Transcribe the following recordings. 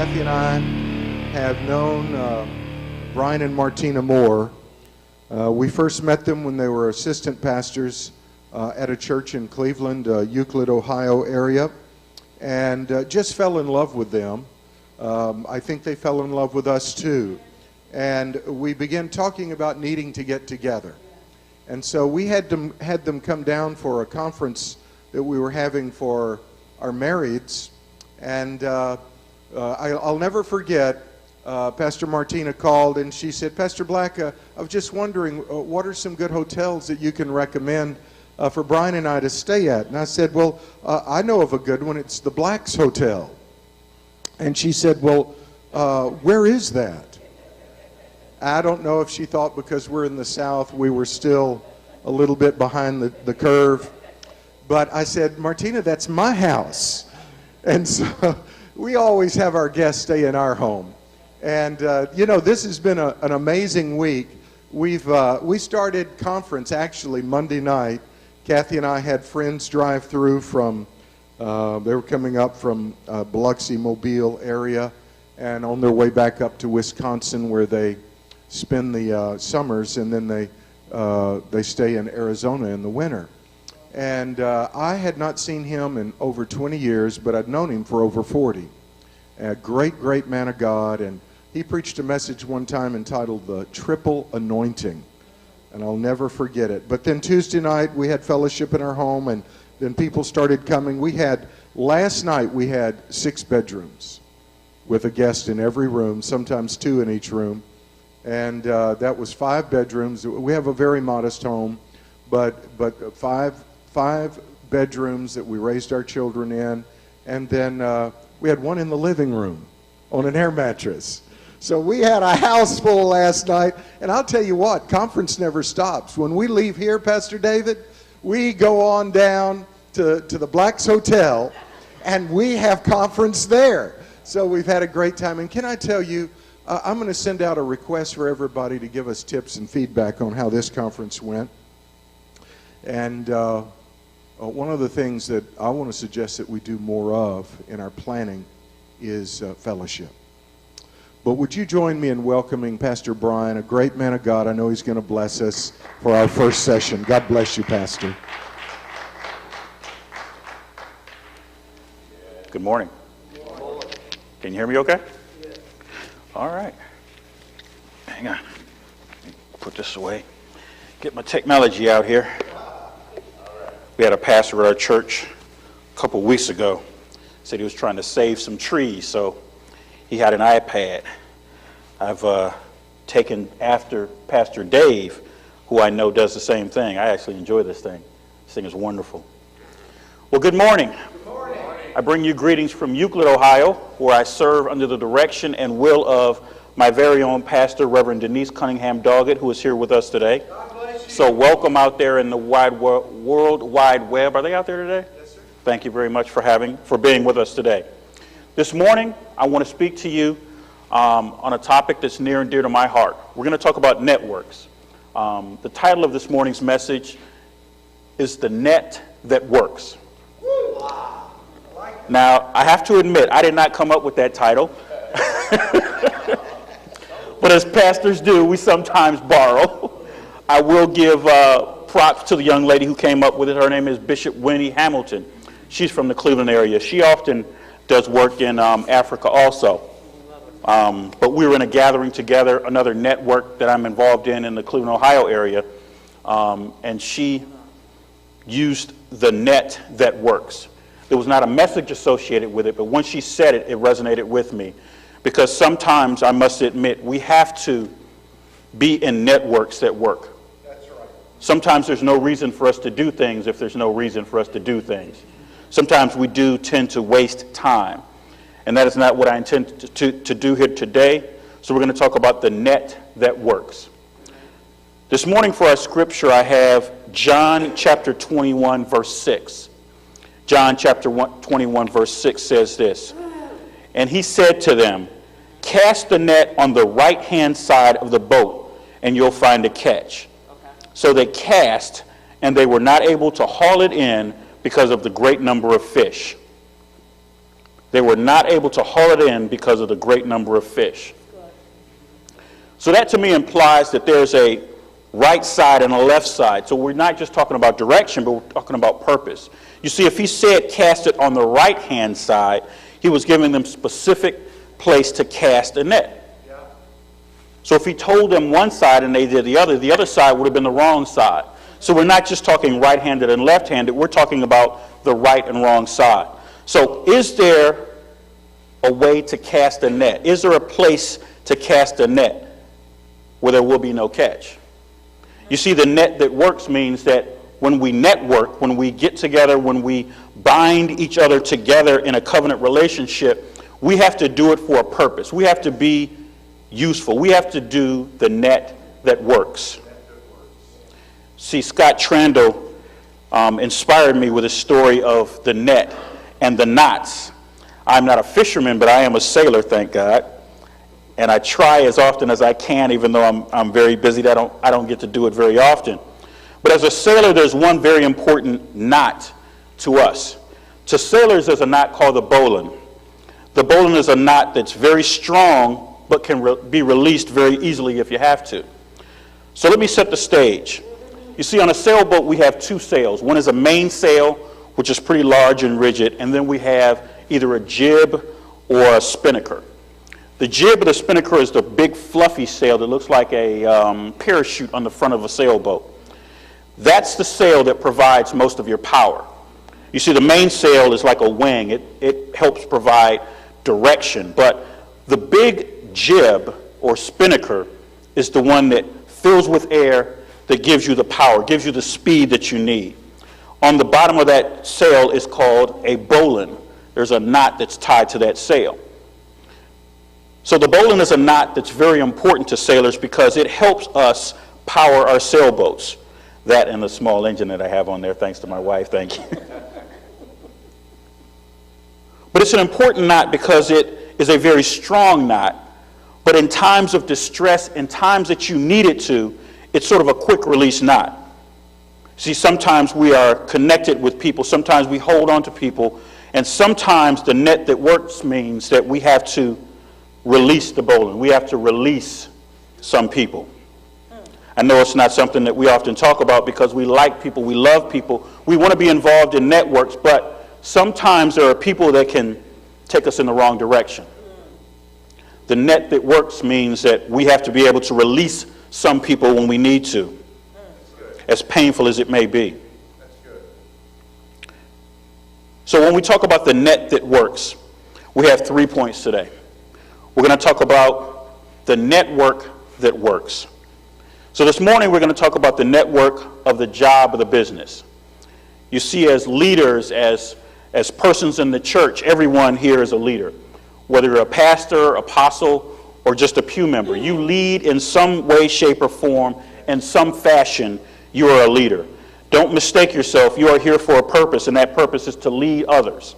Kathy and I have known Brian and Martina Moore. We first met them when they were assistant pastors at a church in Cleveland, Euclid, Ohio area, and just fell in love with them. I think they fell in love with us too. And we began talking about needing to get together. And so we had them come down for a conference that we were having for our marrieds. And I'll never forget, Pastor Martina called and she said, Pastor Black, I was just wondering, what are some good hotels that you can recommend for Brian and I to stay at? And I said, well, I know of a good one. It's the Black's Hotel. And she said, well, where is that? I don't know if she thought because we're in the South, we were still a little bit behind the curve. But I said, Martina, that's my house. And so we always have our guests stay in our home. And, this has been an amazing week. We started conference actually Monday night. Kathy and I had friends drive through from, they were coming up from Biloxi, Mobile area, and on their way back up to Wisconsin where they spend the summers, and then they stay in Arizona in the winter. And I had not seen him in over 20 years, but I'd known him for over 40. A great, great man of God, and he preached a message one time entitled The Triple Anointing, and I'll never forget it. But then Tuesday night, we had fellowship in our home, and then people started coming. Last night, we had 6 bedrooms with a guest in every room, sometimes 2 in each room. And that was 5 bedrooms. We have a very modest home, but five bedrooms that we raised our children in. And then we had one in the living room on an air mattress. So we had a house full last night. And I'll tell you what, conference never stops. When we leave here, Pastor David, we go on down to the Black's Hotel, and we have conference there. So we've had a great time. And can I tell you, I'm going to send out a request for everybody to give us tips and feedback on how this conference went. And one of the things that I want to suggest that we do more of in our planning is fellowship. But would you join me in welcoming Pastor Brian, a great man of God. I know he's going to bless us for our first session. God bless you, Pastor. Good morning. Can you hear me okay? All right. Hang on. Put this away. Get my technology out here. We had a pastor at our church a couple weeks ago. Said he was trying to save some trees, so he had an iPad. I've taken after Pastor Dave, who I know does the same thing. I actually enjoy this thing. This thing is wonderful. Well, good morning. Good morning. I bring you greetings from Euclid, Ohio, where I serve under the direction and will of my very own pastor, Reverend Denise Cunningham Doggett, who is here with us today. So welcome out there in the World Wide Web. Are they out there today? Yes, sir. Thank you very much for being with us today. This morning, I want to speak to you on a topic that's near and dear to my heart. We're going to talk about networks. The title of this morning's message is The Net That Works. Now, I have to admit, I did not come up with that title. But as pastors do, we sometimes borrow. I will give props to the young lady who came up with it. Her name is Bishop Winnie Hamilton. She's from the Cleveland area. She often does work in Africa also. But we were in a gathering together, another network that I'm involved in the Cleveland, Ohio area. And she used the net that works. There was not a message associated with it, but when she said it, it resonated with me. Because sometimes, I must admit, we have to be in networks that work. That's right. Sometimes there's no reason for us to do things if there's no reason for us to do things. Sometimes we do tend to waste time. And that is not what I intend to do here today. So we're going to talk about the net that works. This morning for our scripture, I have John chapter 21, verse 6. John chapter 21, verse 6 says this. And he said to them, cast the net on the right-hand side of the boat, and you'll find a catch. Okay. So they cast, and they were not able to haul it in because of the great number of fish. They were not able to haul it in because of the great number of fish. So that to me implies that there's a right side and a left side. So we're not just talking about direction, but we're talking about purpose. You see, if he said cast it on the right-hand side, he was giving them specific place to cast a net. So if he told them one side and they did the other side would have been the wrong side. So we're not just talking right-handed and left-handed, we're talking about the right and wrong side. So is there a way to cast a net? Is there a place to cast a net where there will be no catch? You see, the net that works means that when we network, when we get together, when we bind each other together in a covenant relationship, we have to do it for a purpose. We have to be useful. We have to do the net that works. See, Scott Trandle inspired me with a story of the net and the knots. I'm not a fisherman, but I am a sailor, thank God. And I try as often as I can, even though I'm very busy. I don't get to do it very often. But as a sailor, there's one very important knot to us. To sailors, there's a knot called the bowline. The bowline is a knot that's very strong, but can be released very easily if you have to. So let me set the stage. You see, on a sailboat, we have two sails. One is a mainsail, which is pretty large and rigid, and then we have either a jib or a spinnaker. The jib or the spinnaker is the big fluffy sail that looks like a parachute on the front of a sailboat. That's the sail that provides most of your power. You see, the mainsail is like a wing. It helps provide direction, but the big jib or spinnaker is the one that fills with air that gives you the power, gives you the speed that you need. On the bottom of that sail is called a bowline. There's a knot that's tied to that sail. So the bowline is a knot that's very important to sailors because it helps us power our sailboats. That and the small engine that I have on there, thanks to my wife, thank you. But it's an important knot because it is a very strong knot. But in times of distress, in times that you need it to, it's sort of a quick release knot. See, sometimes we are connected with people, sometimes we hold on to people, and sometimes the net that works means that we have to release the bowline. We have to release some people. I know it's not something that we often talk about because we like people, we love people, we want to be involved in networks, but sometimes there are people that can take us in the wrong direction. The net that works means that we have to be able to release some people when we need to, as painful as it may be. So when we talk about the net that works, we have 3 points today. We're going to talk about the network that works. So this morning we're going to talk about the network of the job of the business. You see, as leaders, as persons in the church, everyone here is a leader. Whether you're a pastor, apostle, or just a pew member, you lead in some way, shape, or form, in some fashion, you are a leader. Don't mistake yourself. You are here for a purpose, and that purpose is to lead others.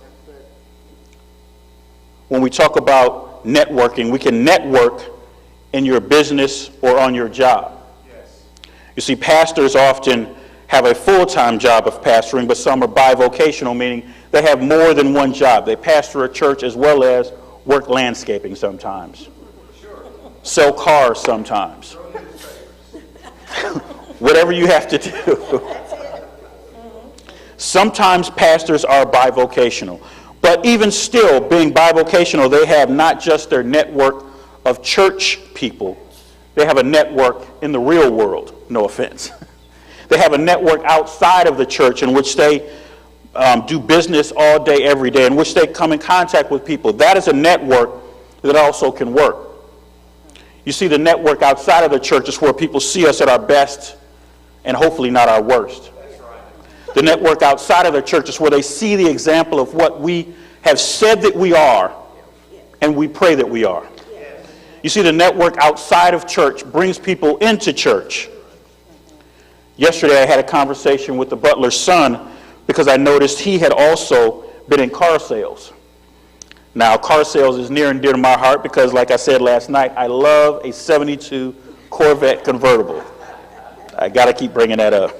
When we talk about networking, we can network in your business or on your job. You see, pastors often have a full-time job of pastoring, but some are bivocational, meaning they have more than one job. They pastor a church as well as work landscaping sometimes, sell cars sometimes, whatever you have to do. Sometimes pastors are bivocational, but even still, being bivocational, they have not just their network of church people, they have a network in the real world, no offense. They have a network outside of the church in which they do business all day, every day, in which they come in contact with people. That is a network that also can work. You see, the network outside of the church is where people see us at our best and hopefully not our worst. The network outside of the church is where they see the example of what we have said that we are and we pray that we are. You see, the network outside of church brings people into church. Yesterday I had a conversation with the butler's son because I noticed he had also been in car sales. Now, car sales is near and dear to my heart because, like I said last night, I love a 72 Corvette convertible. I got to keep bringing that up.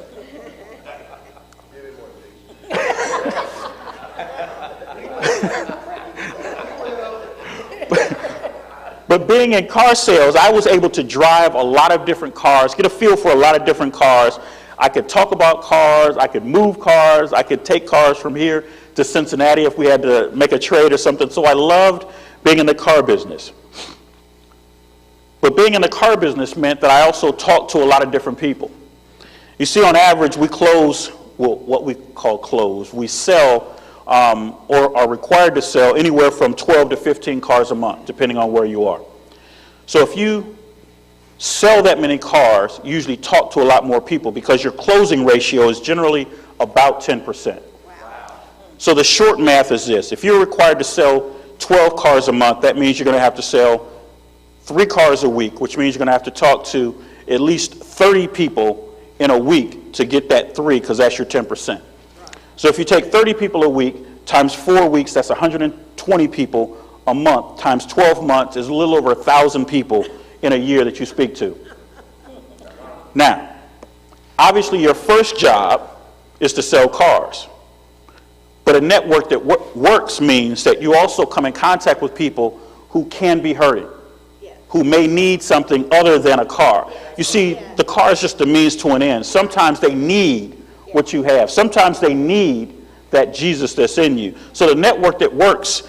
But being in car sales, I was able to drive a lot of different cars, get a feel for a lot of different cars. I could talk about cars, I could move cars, I could take cars from here to Cincinnati if we had to make a trade or something. So I loved being in the car business. But being in the car business meant that I also talked to a lot of different people. You see, on average, we close, well, what we call close, we sell or are required to sell anywhere from 12 to 15 cars a month, depending on where you are. So if you sell that many cars, you usually talk to a lot more people because your closing ratio is generally about 10%. Wow. So the short math is this. If you're required to sell 12 cars a month, that means you're going to have to sell 3 cars a week, which means you're going to have to talk to at least 30 people in a week to get that 3, because that's your 10%. So if you take 30 people a week times 4 weeks, that's 120 people a month, times 12 months is a little over 1,000 people in a year that you speak to. Now, obviously your first job is to sell cars. But a network that works means that you also come in contact with people who can be hurting, who may need something other than a car. You see, the car is just a means to an end. Sometimes they need what you have. Sometimes they need that Jesus that's in you. So the network that works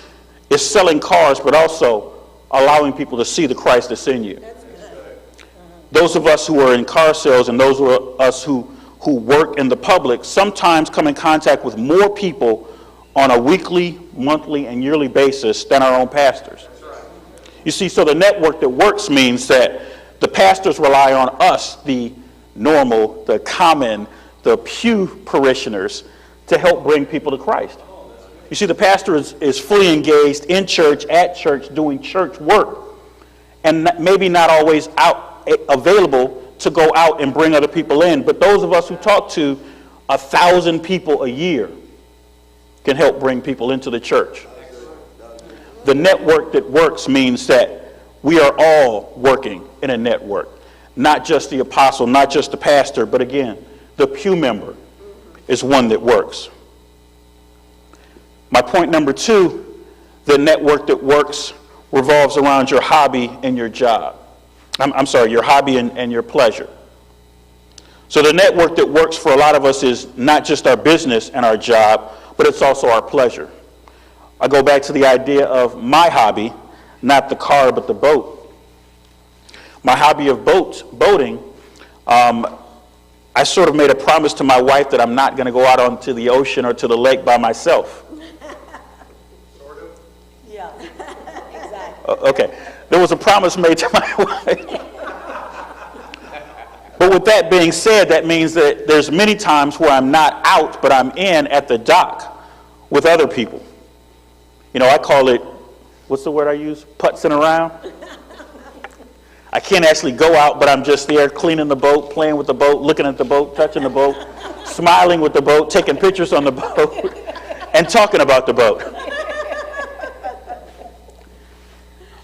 is selling cars, but also allowing people to see the Christ that's in you. Those of us who are in car sales and those of us who work in the public sometimes come in contact with more people on a weekly, monthly, and yearly basis than our own pastors. You see, so the network that works means that the pastors rely on us, the normal, the common, the pew parishioners, to help bring people to Christ. You see, the pastor is fully engaged in church, at church, doing church work, and maybe not always available to go out and bring other people in. But those of us who talk to 1,000 people a year can help bring people into the church. The network that works means that we are all working in a network, not just the apostle, not just the pastor, but again, the pew member is one that works. My point number 2, the network that works revolves around your hobby and your job. I'm sorry, your hobby and your pleasure. So the network that works for a lot of us is not just our business and our job, but it's also our pleasure. I go back to the idea of my hobby, not the car, but the boat. My hobby of boating, I sort of made a promise to my wife that I'm not going to go out onto the ocean or to the lake by myself. Sort of? Yeah, exactly. Okay. There was a promise made to my wife. But with that being said, that means that there's many times where I'm not out, but I'm in at the dock with other people. You know, I call it, what's the word I use? Putzing around. I can't actually go out, but I'm just there cleaning the boat, playing with the boat, looking at the boat, touching the boat, smiling with the boat, taking pictures on the boat, and talking about the boat.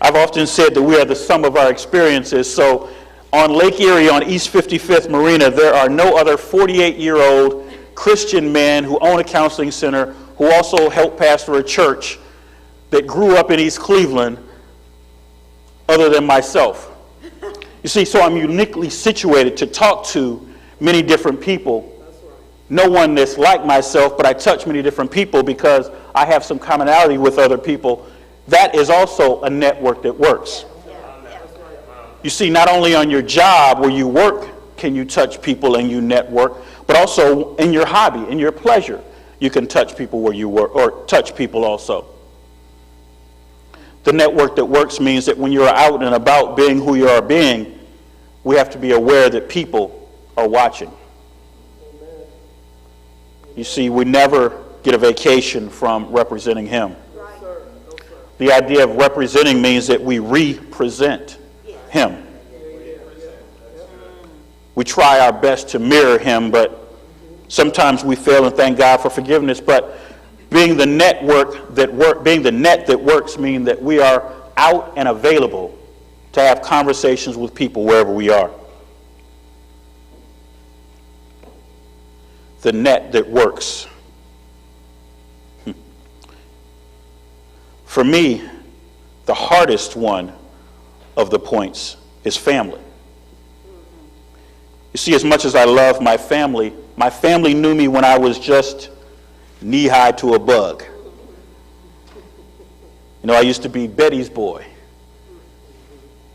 I've often said that we are the sum of our experiences. So on Lake Erie, on East 55th Marina, there are no other 48-year-old Christian men who own a counseling center, who also help pastor a church, that grew up in East Cleveland other than myself. You see, so I'm uniquely situated to talk to many different people. No one that's like myself, but I touch many different people because I have some commonality with other people. That is also a network that works. You see, not only on your job where you work can you touch people and you network, but also in your hobby, in your pleasure, you can touch people where you work, or touch people also. The network that works means that when you're out and about being who you are being, we have to be aware that people are watching. You see, we never get a vacation from representing Him. The idea of representing means that we represent Him. We try our best to mirror Him, but sometimes we fail, and thank God for forgiveness. But being the net that works means that we are out and available to have conversations with people wherever we are. The net that works. For me, the hardest one of the points is family. You see, as much as I love my family knew me when I was just knee-high to a bug. You know, I used to be Betty's boy.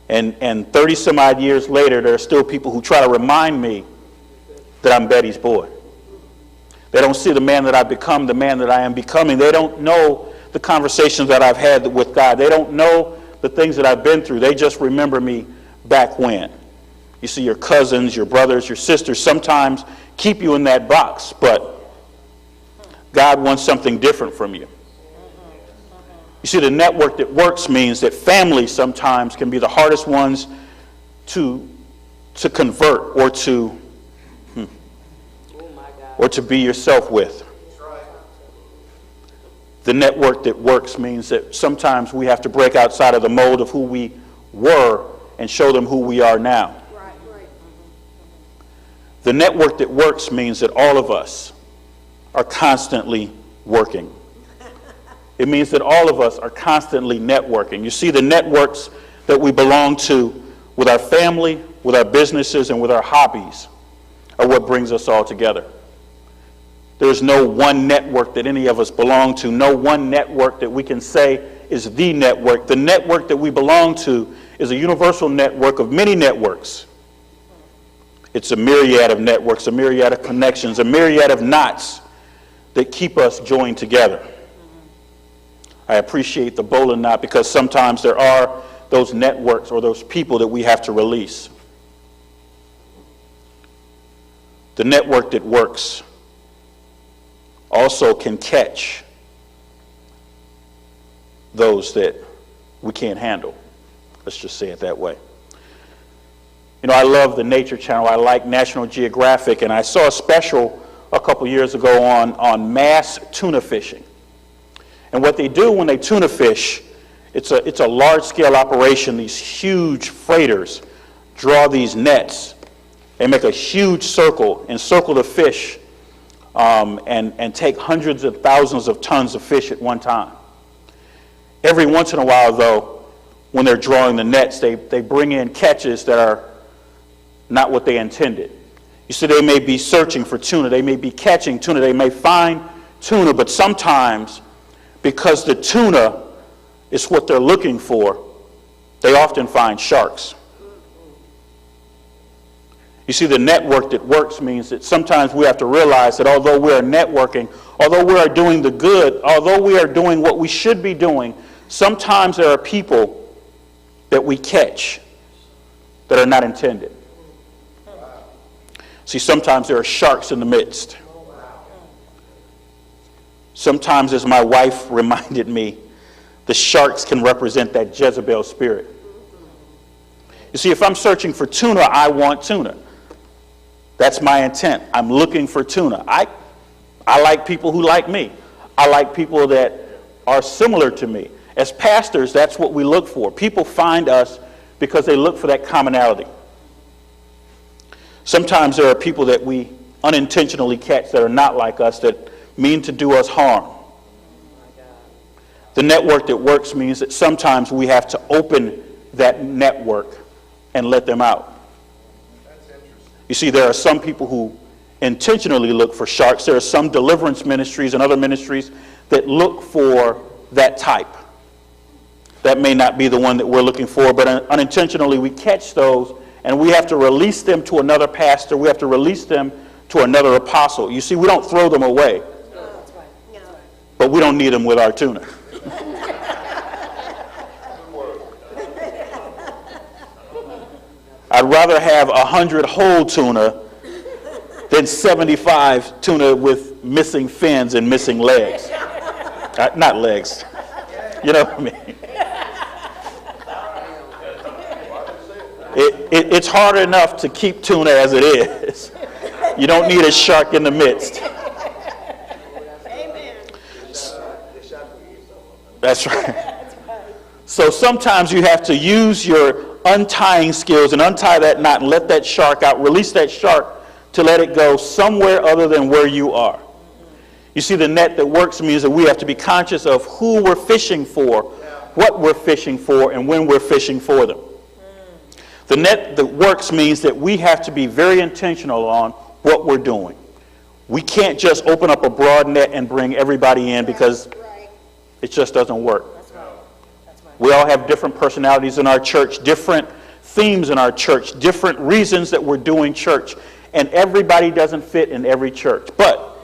And 30 some odd years later, there are still people who try to remind me that I'm Betty's boy. They don't see the man that I've become, the man that I am becoming. They don't know the conversations that I've had with God. They don't know the things that I've been through. They just remember me back when. You see, your cousins, your brothers, your sisters sometimes keep you in that box, but God wants something different from you. You see, the network that works means that family sometimes can be the hardest ones to convert or to be yourself with. The network that works means that sometimes we have to break outside of the mold of who we were and show them who we are now. The network that works means that all of us are constantly working. It means that all of us are constantly networking. You see, the networks that we belong to with our family, with our businesses, and with our hobbies are what brings us all together. There's no one network that any of us belong to, no one network that we can say is the network. The network that we belong to is a universal network of many networks. It's a myriad of networks, a myriad of connections, a myriad of knots that keep us joined together. I appreciate the bowling knot because sometimes there are those networks or those people that we have to release. The network that works also can catch those that we can't handle. Let's just say it that way. You know, I love the Nature Channel. I like National Geographic, and I saw a special a couple years ago on mass tuna fishing. And what they do when they tuna fish, it's a large-scale operation. These huge freighters draw these nets. They make a huge circle, encircle the fish, and take hundreds of thousands of tons of fish at one time. Every once in a while, though, when they're drawing the nets, they bring in catches that are not what they intended. You see, they may be searching for tuna. They may be catching tuna. They may find tuna, but sometimes, because the tuna is what they're looking for, they often find sharks. You see, the network that works means that sometimes we have to realize that although we are networking, although we are doing the good, although we are doing what we should be doing, sometimes there are people that we catch that are not intended. See, sometimes there are sharks in the midst. Sometimes, as my wife reminded me, the sharks can represent that Jezebel spirit. You see, if I'm searching for tuna, I want tuna. That's my intent. I'm looking for tuna. I like people who like me. I like people that are similar to me. As pastors, that's what we look for. People find us because they look for that commonality. Sometimes there are people that we unintentionally catch that are not like us, that mean to do us harm. The network that works means that sometimes we have to open that network and let them out. You see, there are some people who intentionally look for sharks. There are some deliverance ministries and other ministries that look for that type. That may not be the one that we're looking for, but unintentionally we catch those, and we have to release them to another pastor. We have to release them to another apostle. You see, we don't throw them away, but we don't need them with our tuna. I'd rather have 100 whole tuna than 75 tuna with missing fins and missing legs. Not legs. You know what I mean? It's hard enough to keep tuna as it is. You don't need a shark in the midst. That's right. So sometimes you have to use your untying skills and untie that knot and let that shark out, release that shark to let it go somewhere other than where you are. You see, the net that works means that we have to be conscious of who we're fishing for, what we're fishing for, and when we're fishing for them. The net that works means that we have to be very intentional on what we're doing. We can't just open up a broad net and bring everybody in because it just doesn't work. We all have different personalities in our church, different themes in our church, different reasons that we're doing church, and everybody doesn't fit in every church. But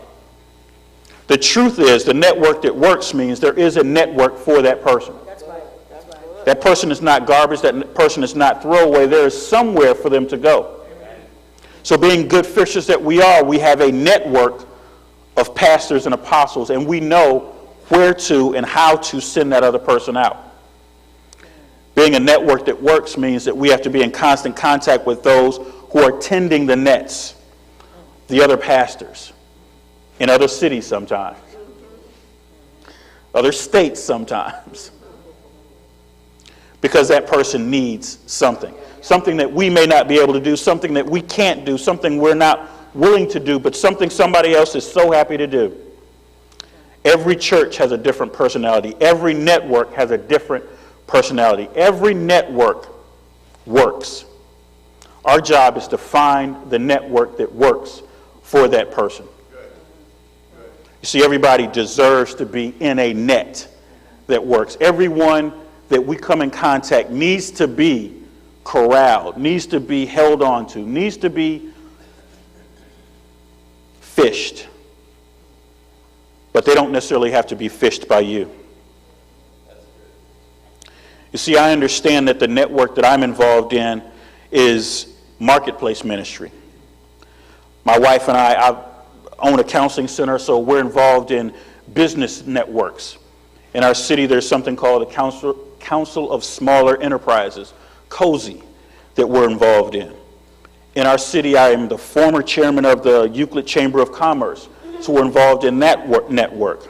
the truth is, the network that works means there is a network for that person. That person is not garbage, that person is not throwaway. There is somewhere for them to go. So being good fishers that we are, we have a network of pastors and apostles, and we know where to and how to send that other person out. Being a network that works means that we have to be in constant contact with those who are tending the nets, the other pastors, in other cities sometimes, other states sometimes, because that person needs something. Something that we may not be able to do, something that we can't do, something we're not willing to do, but something somebody else is so happy to do. Every church has a different personality. Every network has a different personality. Every network works. Our job is to find the network that works for that person. You see, everybody deserves to be in a net that works. Everyone that we come in contact needs to be corralled, needs to be held on to, needs to be fished. But they don't necessarily have to be fished by you. You see, I understand that the network that I'm involved in is marketplace ministry. My wife and I own a counseling center, so we're involved in business networks. In our city, there's something called the Council of Smaller Enterprises, COSE, that we're involved in. In our city, I am the former chairman of the Euclid Chamber of Commerce, so we're involved in that network.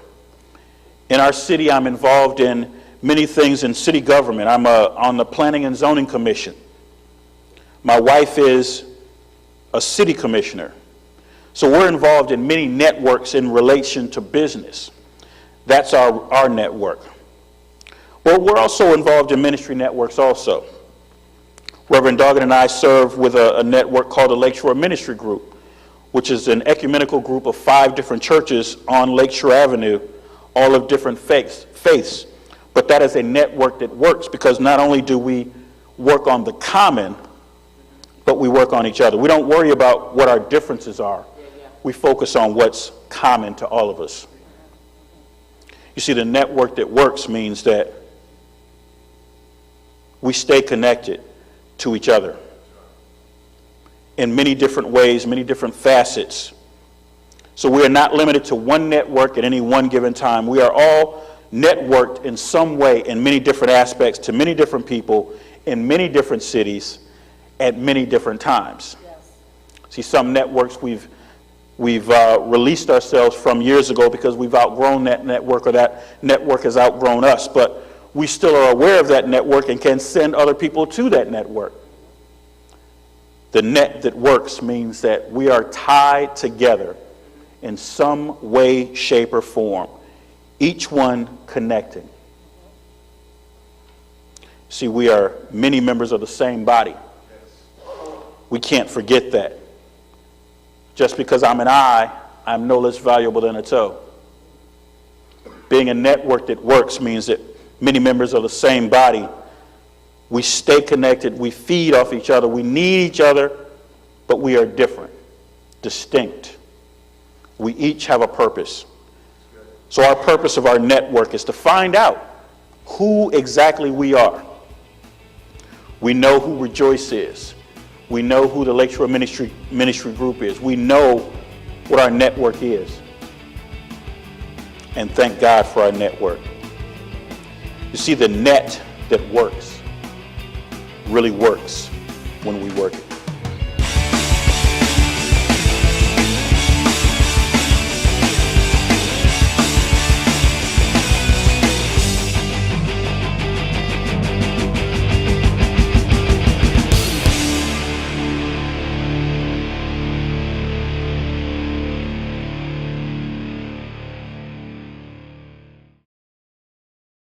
In our city, I'm involved in many things in city government. I'm on the Planning and Zoning Commission. My wife is a city commissioner. So we're involved in many networks in relation to business. That's our network. Well, we're also involved in ministry networks also. Reverend Doggett and I serve with a network called the Lakeshore Ministry Group, which is an ecumenical group of 5 different churches on Lakeshore Avenue, all of different faiths. But that is a network that works because not only do we work on the common, but we work on each other. We don't worry about what our differences are. We focus on what's common to all of us. You see, the network that works means that we stay connected to each other in many different ways, many different facets. So we are not limited to one network at any one given time. We are all networked in some way in many different aspects to many different people in many different cities at many different times. Yes. See, some networks we've released ourselves from years ago because we've outgrown that network, or that network has outgrown us, but we still are aware of that network and can send other people to that network. The net that works means that we are tied together in some way, shape, or form, each one connecting. See, we are many members of the same body. We can't forget that. Just because I'm an eye, I'm no less valuable than a toe. Being a network that works means that many members of the same body, we stay connected, we feed off each other, we need each other, but we are different, distinct. We each have a purpose. So our purpose of our network is to find out who exactly we are. We know who Rejoice is. We know who the Lakeshore Ministry Group is. We know what our network is. And thank God for our network. You see, the net that works really works when we work it.